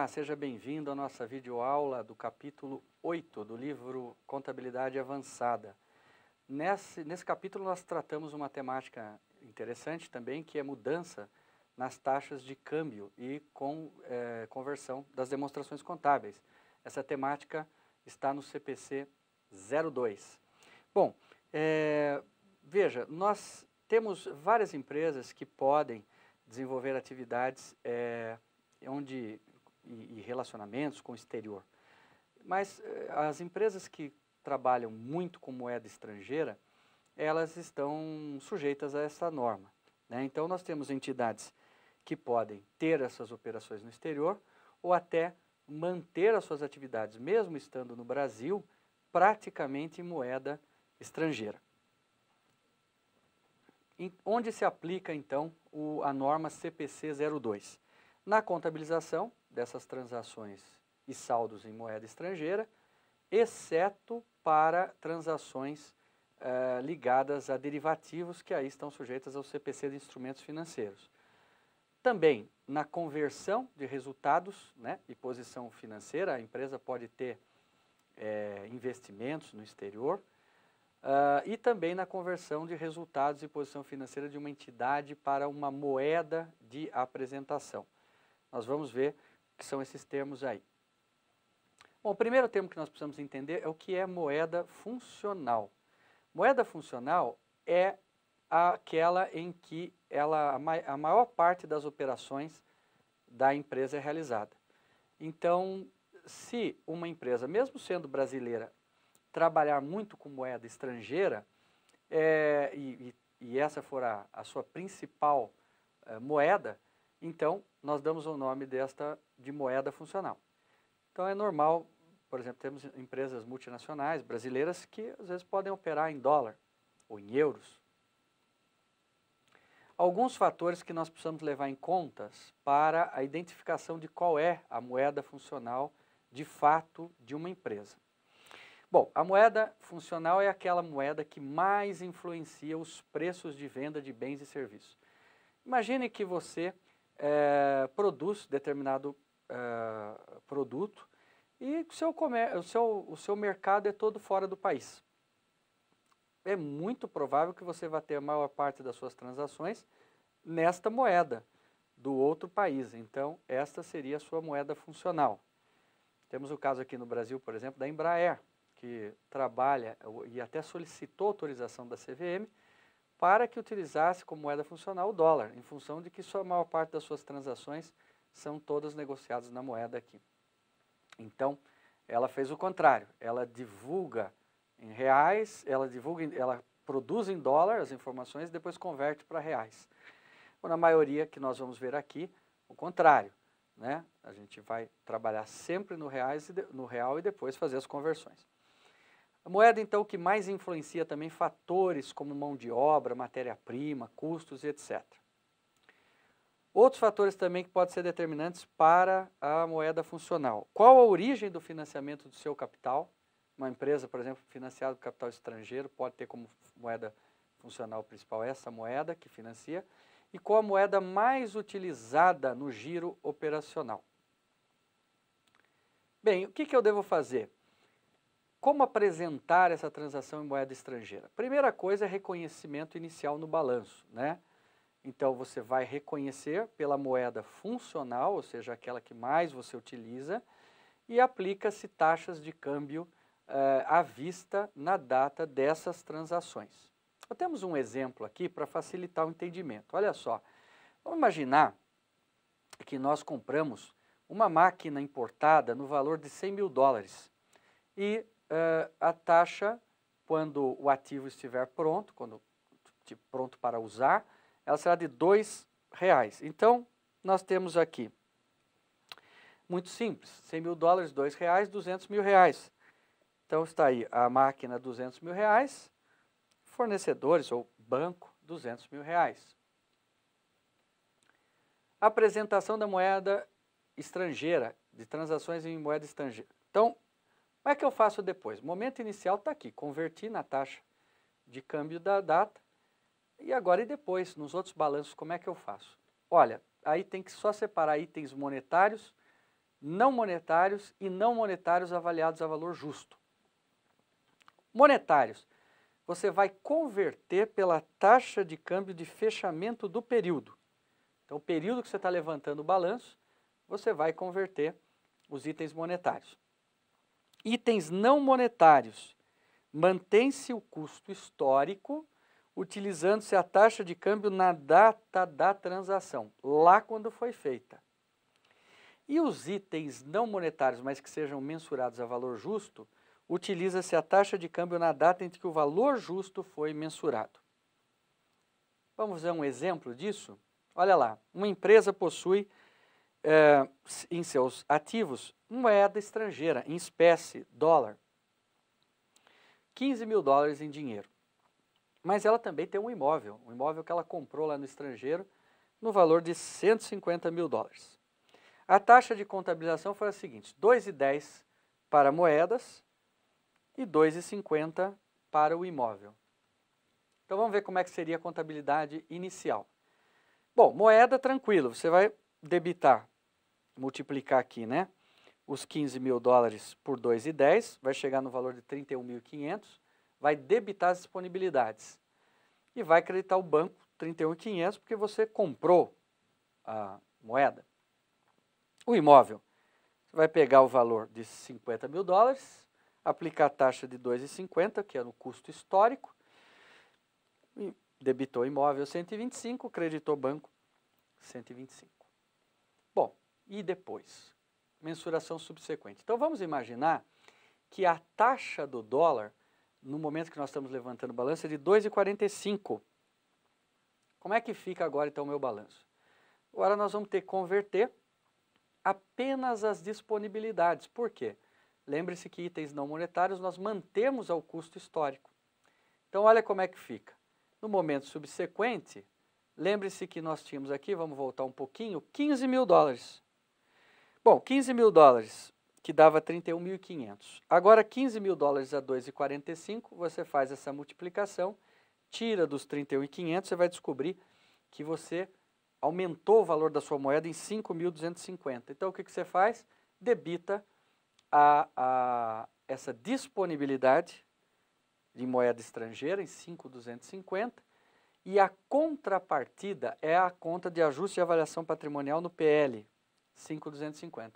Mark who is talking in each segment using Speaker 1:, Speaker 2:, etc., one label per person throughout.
Speaker 1: Olá, seja bem-vindo à nossa videoaula do capítulo 8 do livro Contabilidade Avançada. Nesse capítulo nós tratamos uma temática interessante também, que é mudança nas taxas de câmbio e conversão das demonstrações contábeis. Essa temática está no CPC 02. Bom, veja, nós temos várias empresas que podem desenvolver atividades e relacionamentos com o exterior. Mas as empresas que trabalham muito com moeda estrangeira, elas estão sujeitas a essa norma, né? Então nós temos entidades que podem ter essas operações no exterior ou até manter as suas atividades, mesmo estando no Brasil, praticamente em moeda estrangeira. Onde se aplica então a norma CPC 02? Na contabilização dessas transações e saldos em moeda estrangeira, exceto para transações ligadas a derivativos, que aí estão sujeitas ao CPC de instrumentos financeiros. Também na conversão de resultados, né, e posição financeira, a empresa pode ter investimentos no exterior, e também na conversão de resultados e posição financeira de uma entidade para uma moeda de apresentação. Nós vamos ver o que são esses termos aí. Bom, o primeiro termo que nós precisamos entender é o que é moeda funcional. Moeda funcional é aquela em que a maior parte das operações da empresa é realizada. Então, se uma empresa, mesmo sendo brasileira, trabalhar muito com moeda estrangeira, e essa for a sua principal moeda, então nós damos o nome desta de moeda funcional. Então é normal, por exemplo, temos empresas multinacionais brasileiras que às vezes podem operar em dólar ou em euros. Alguns fatores que nós precisamos levar em conta para a identificação de qual é a moeda funcional de fato de uma empresa. Bom, a moeda funcional é aquela moeda que mais influencia os preços de venda de bens e serviços. Imagine que você produz determinado produto e o seu mercado é todo fora do país. É muito provável que você vá ter a maior parte das suas transações nesta moeda do outro país. Então, esta seria a sua moeda funcional. Temos o caso aqui no Brasil, por exemplo, da Embraer, que trabalha e até solicitou autorização da CVM para que utilizasse como moeda funcional o dólar, em função de que a maior parte das suas transações são todas negociadas na moeda aqui. Então, ela fez o contrário, ela divulga em reais, ela produz em dólar as informações e depois converte para reais. Na maioria que nós vamos ver aqui, o contrário, né? A gente vai trabalhar sempre no real e depois fazer as conversões. A moeda, então, que mais influencia também fatores como mão de obra, matéria-prima, custos e etc. Outros fatores também que podem ser determinantes para a moeda funcional. Qual a origem do financiamento do seu capital? Uma empresa, por exemplo, financiada com capital estrangeiro, pode ter como moeda funcional principal essa moeda que financia. E qual a moeda mais utilizada no giro operacional? Bem, o que eu devo fazer? Como apresentar essa transação em moeda estrangeira? Primeira coisa é reconhecimento inicial no balanço, né? Então, você vai reconhecer pela moeda funcional, ou seja, aquela que mais você utiliza, e aplica-se taxas de câmbio à vista na data dessas transações. Nós temos um exemplo aqui para facilitar o entendimento. Olha só, vamos imaginar que nós compramos uma máquina importada no valor de 100 mil dólares e a taxa, quando o ativo estiver pronto, pronto para usar, ela será de R$2. Então, nós temos aqui, muito simples, 100 mil dólares, R$2, R$200 mil. Então, está aí a máquina, R$200 mil, fornecedores ou banco, R$200 mil. Apresentação da moeda estrangeira, de transações em moeda estrangeira. Então, como é que eu faço depois? O momento inicial está aqui, converti na taxa de câmbio da data, e agora e depois, nos outros balanços, como é que eu faço? Olha, aí tem que só separar itens monetários não monetários e não monetários avaliados a valor justo. Monetários, você vai converter pela taxa de câmbio de fechamento do período. Então, o período que você está levantando o balanço, você vai converter os itens monetários. Itens não monetários, mantém-se o custo histórico, utilizando-se a taxa de câmbio na data da transação, lá quando foi feita. E os itens não monetários, mas que sejam mensurados a valor justo, utiliza-se a taxa de câmbio na data em que o valor justo foi mensurado. Vamos ver um exemplo disso? Olha lá, uma empresa possui em seus ativos moeda estrangeira, em espécie, dólar, 15 mil dólares em dinheiro. Mas ela também tem um imóvel que ela comprou lá no estrangeiro, no valor de 150 mil dólares. A taxa de contabilização foi a seguinte: 2,10 para moedas e 2,50 para o imóvel. Então vamos ver como é que seria a contabilidade inicial. Bom, moeda tranquilo, você vai debitar, multiplicar aqui, né? Os 15 mil dólares por 2,10, vai chegar no valor de 31.500, vai debitar as disponibilidades e vai acreditar o banco 31.500 porque você comprou a moeda. O imóvel, você vai pegar o valor de 50 mil dólares, aplicar a taxa de 2,50, que é no custo histórico, e debitou imóvel 125, creditou banco 125. Bom, e depois? Mensuração subsequente. Então vamos imaginar que a taxa do dólar, no momento que nós estamos levantando o balanço, é de 2,45. Como é que fica agora então o meu balanço? Agora nós vamos ter que converter apenas as disponibilidades. Por quê? Lembre-se que itens não monetários nós mantemos ao custo histórico. Então olha como é que fica. No momento subsequente, lembre-se que nós tínhamos aqui, vamos voltar um pouquinho, 15 mil dólares. Bom, 15 mil dólares, que dava 31.500. Agora, 15 mil dólares a 2,45, você faz essa multiplicação, tira dos 31.500, você vai descobrir que você aumentou o valor da sua moeda em 5.250. Então, o que você faz? Debita essa disponibilidade de moeda estrangeira em 5.250 e a contrapartida é a conta de ajuste e avaliação patrimonial no PL, 5.250.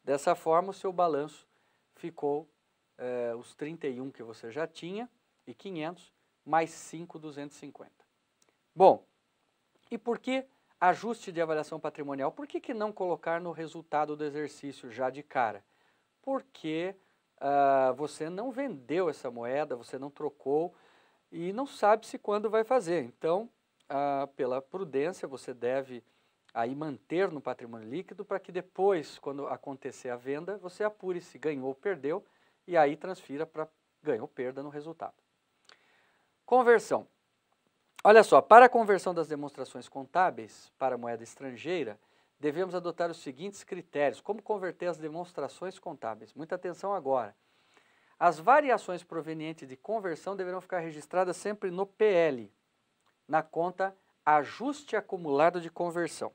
Speaker 1: Dessa forma, o seu balanço ficou os 31 que você já tinha e 500 mais 5.250. Bom, e por que ajuste de avaliação patrimonial? Por que não colocar no resultado do exercício já de cara? Porque você não vendeu essa moeda, você não trocou e não sabe-se quando vai fazer. Então, pela prudência, você deve aí manter no patrimônio líquido para que depois, quando acontecer a venda, você apure se ganhou ou perdeu e aí transfira para ganho ou perda no resultado. Conversão. Olha só, para a conversão das demonstrações contábeis para moeda estrangeira, devemos adotar os seguintes critérios. Como converter as demonstrações contábeis? Muita atenção agora. As variações provenientes de conversão deverão ficar registradas sempre no PL, na conta ajuste acumulado de conversão.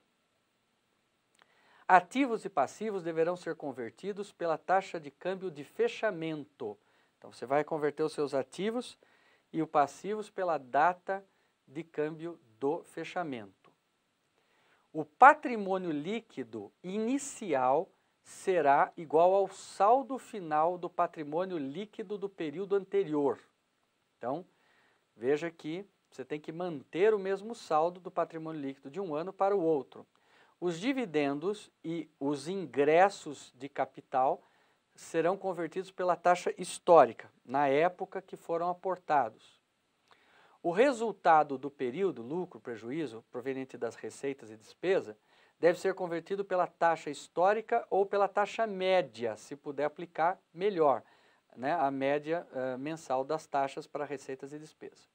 Speaker 1: Ativos e passivos deverão ser convertidos pela taxa de câmbio de fechamento. Então, você vai converter os seus ativos e os passivos pela data de câmbio do fechamento. O patrimônio líquido inicial será igual ao saldo final do patrimônio líquido do período anterior. Então, veja que você tem que manter o mesmo saldo do patrimônio líquido de um ano para o outro. Os dividendos e os ingressos de capital serão convertidos pela taxa histórica, na época que foram aportados. O resultado do período, lucro, prejuízo, proveniente das receitas e despesa, deve ser convertido pela taxa histórica ou pela taxa média, se puder aplicar, melhor, né? A média mensal das taxas para receitas e despesas.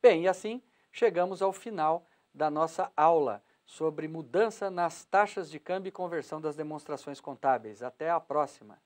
Speaker 1: Bem, e assim chegamos ao final da nossa aula sobre mudança nas taxas de câmbio e conversão das demonstrações contábeis. Até a próxima!